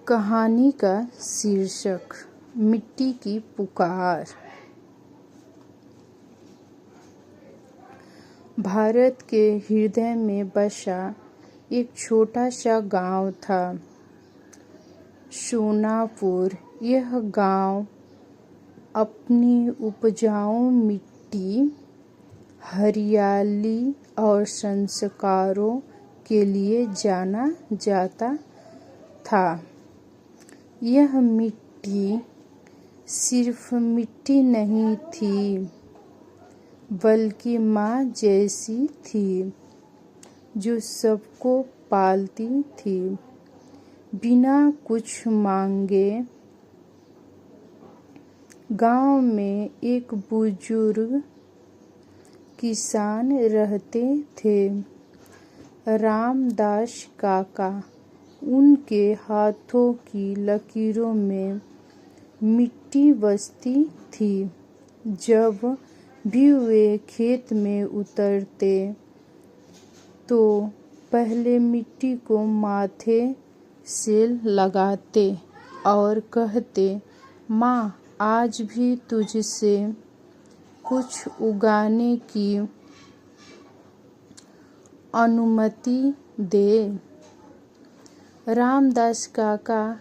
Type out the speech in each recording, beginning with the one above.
कहानी का शीर्षक मिट्टी की पुकार। भारत के हृदय में बसा एक छोटा सा गांव था, सोनापुर। यह गांव अपनी उपजाऊ मिट्टी, हरियाली और संस्कारों के लिए जाना जाता था। यह मिट्टी सिर्फ मिट्टी नहीं थी, बल्कि माँ जैसी थी, जो सबको पालती थी बिना कुछ मांगे। गांव में एक बुजुर्ग किसान रहते थे, रामदास काका। उनके हाथों की लकीरों में मिट्टी बसती थी। जब भी वे खेत में उतरते तो पहले मिट्टी को माथे से लगाते और कहते, माँ, आज भी तुझसे कुछ उगाने की अनुमति दे। रामदास काका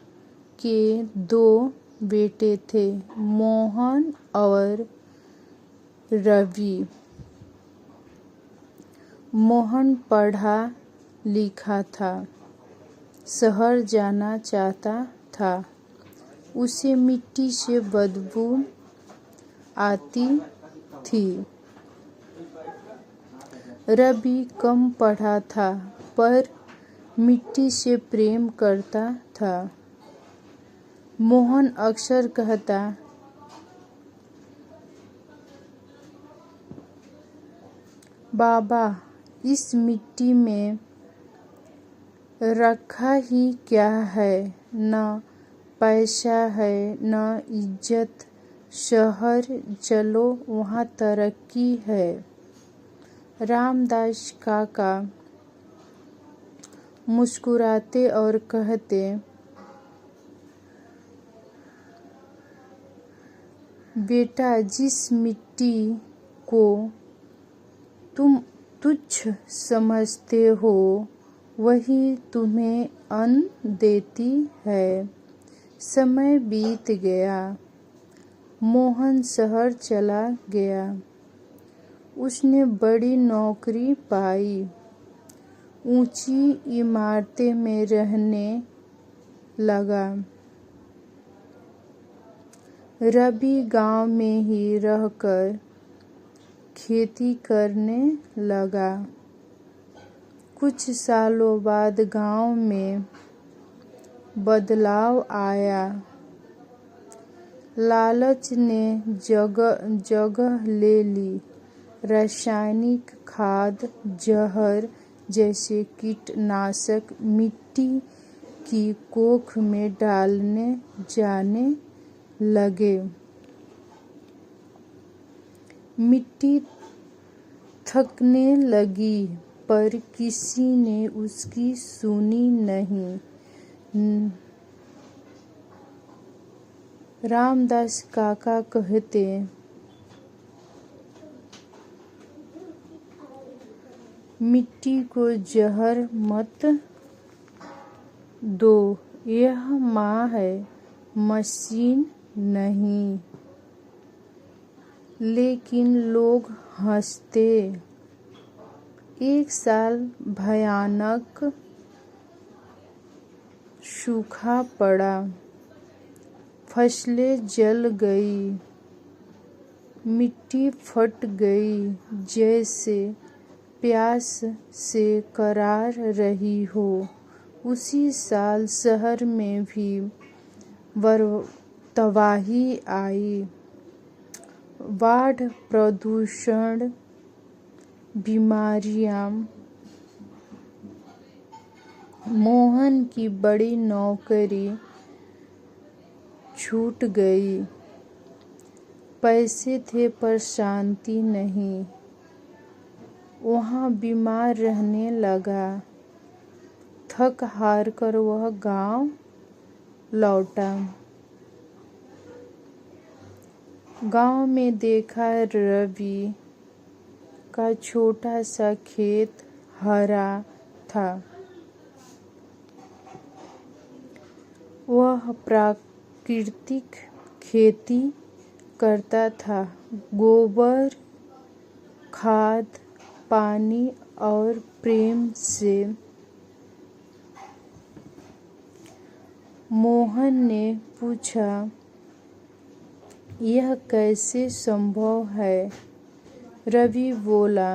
के दो बेटे थे, मोहन और रवि। मोहन पढ़ा लिखा था, शहर जाना चाहता था। उसे मिट्टी से बदबू आती थी। रवि कम पढ़ा था, पर मिट्टी से प्रेम करता था। मोहन अक्सर कहता, बाबा, इस मिट्टी में रखा ही क्या है? न पैसा है, न इज्जत। शहर चलो, वहाँ तरक्की है। रामदास काका मुस्कुराते और कहते, बेटा, जिस मिट्टी को तुम तुच्छ समझते हो, वही तुम्हें अन्न देती है। समय बीत गया। मोहन शहर चला गया। उसने बड़ी नौकरी पाई, ऊंची इमारतें में रहने लगा। रवि गांव में ही रहकर खेती करने लगा। कुछ सालों बाद गांव में बदलाव आया। लालच ने जगह ले ली। रासायनिक खाद, जहर जैसे कीटनाशक मिट्टी की कोख में डालने जाने लगे। मिट्टी थकने लगी, पर किसी ने उसकी सुनी नहीं। रामदास काका कहते, मिट्टी को जहर मत दो, यह माँ है, मशीन नहीं। लेकिन लोग हंसते। एक साल भयानक सूखा पड़ा। फसलें जल गई, मिट्टी फट गई, जैसे प्यास से कराह रही हो। उसी साल शहर में भी तबाही आई। बाढ़, प्रदूषण, बीमारियां। मोहन की बड़ी नौकरी छूट गई। पैसे थे, पर शांति नहीं। वहाँ बीमार रहने लगा। थक हार कर वह गांव लौटा। गांव में देखा रवि का छोटा सा खेत हरा था। वह प्राकृतिक खेती करता था। गोबर खाद, पानी और प्रेम से। मोहन ने पूछा, यह कैसे संभव है? रवि बोला,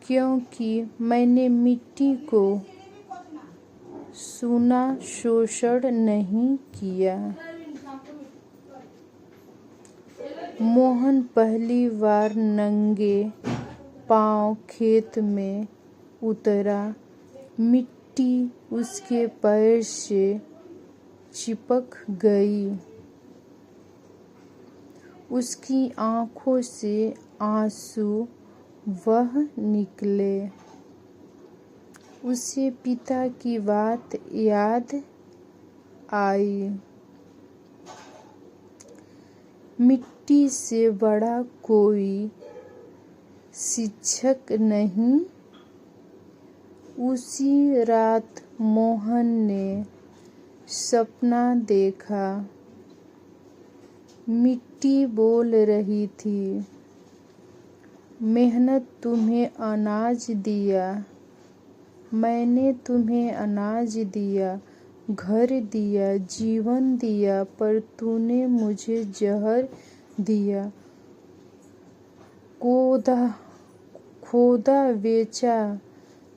क्योंकि मैंने मिट्टी को सूना शोषण नहीं किया। मोहन पहली बार नंगे पांव खेत में उतरा। मिट्टी उसके पैर से चिपक गई। उसकी आंखों से आंसू बह निकले। उसे पिता की बात याद आई। मिट्टी से बड़ा कोई शिक्षक नहीं। उसी रात मोहन ने सपना देखा। मिट्टी बोल रही थी, मेहनत तुम्हें अनाज दिया, मैंने तुम्हें अनाज दिया, घर दिया, जीवन दिया, पर तूने मुझे जहर दिया। खोदा बेचा,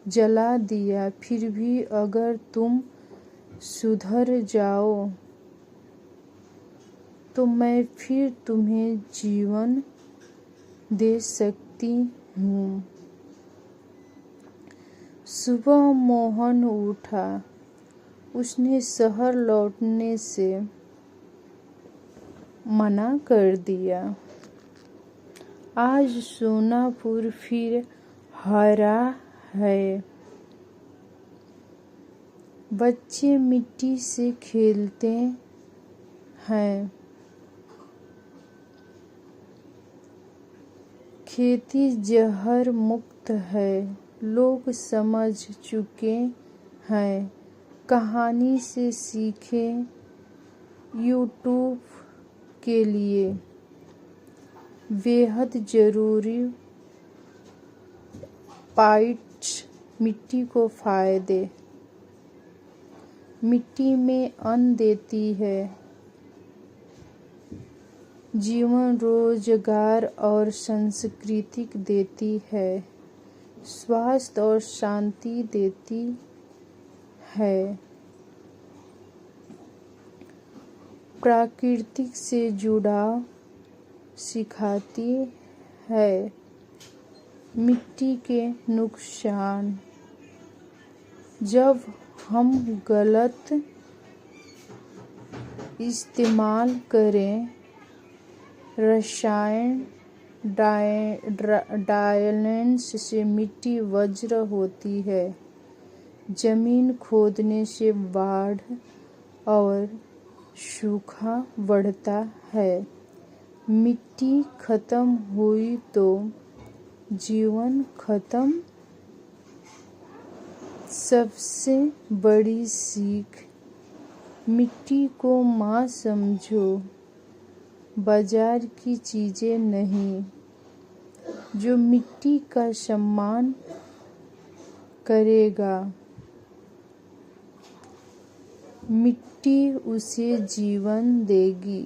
जला दिया। फिर भी अगर तुम सुधर जाओ तो मैं फिर तुम्हें जीवन दे सकती हूँ। सुबह मोहन उठा। उसने शहर लौटने से मना कर दिया। आज सोनापुर फिर हरा है। बच्चे मिट्टी से खेलते हैं। खेती जहर मुक्त है। लोग समझ चुके हैं। कहानी से सीखें। यूट्यूब के लिए बेहद जरूरी पॉइंट्स। मिट्टी को फायदे। मिट्टी में अन्न देती है, जीवन, रोजगार और संस्कृति देती है, स्वास्थ्य और शांति देती है, प्रकृति से जुड़ाव सिखाती है। मिट्टी के नुकसान। जब हम गलत इस्तेमाल करें, रसायन डालने से मिट्टी वज्र होती है। जमीन खोदने से बाढ़ और सूखा बढ़ता है। मिट्टी खत्म हुई तो जीवन खत्म। सबसे बड़ी सीख। मिट्टी को माँ समझो, बाजार की चीजें नहीं। जो मिट्टी का सम्मान करेगा, मिट्टी उसे जीवन देगी।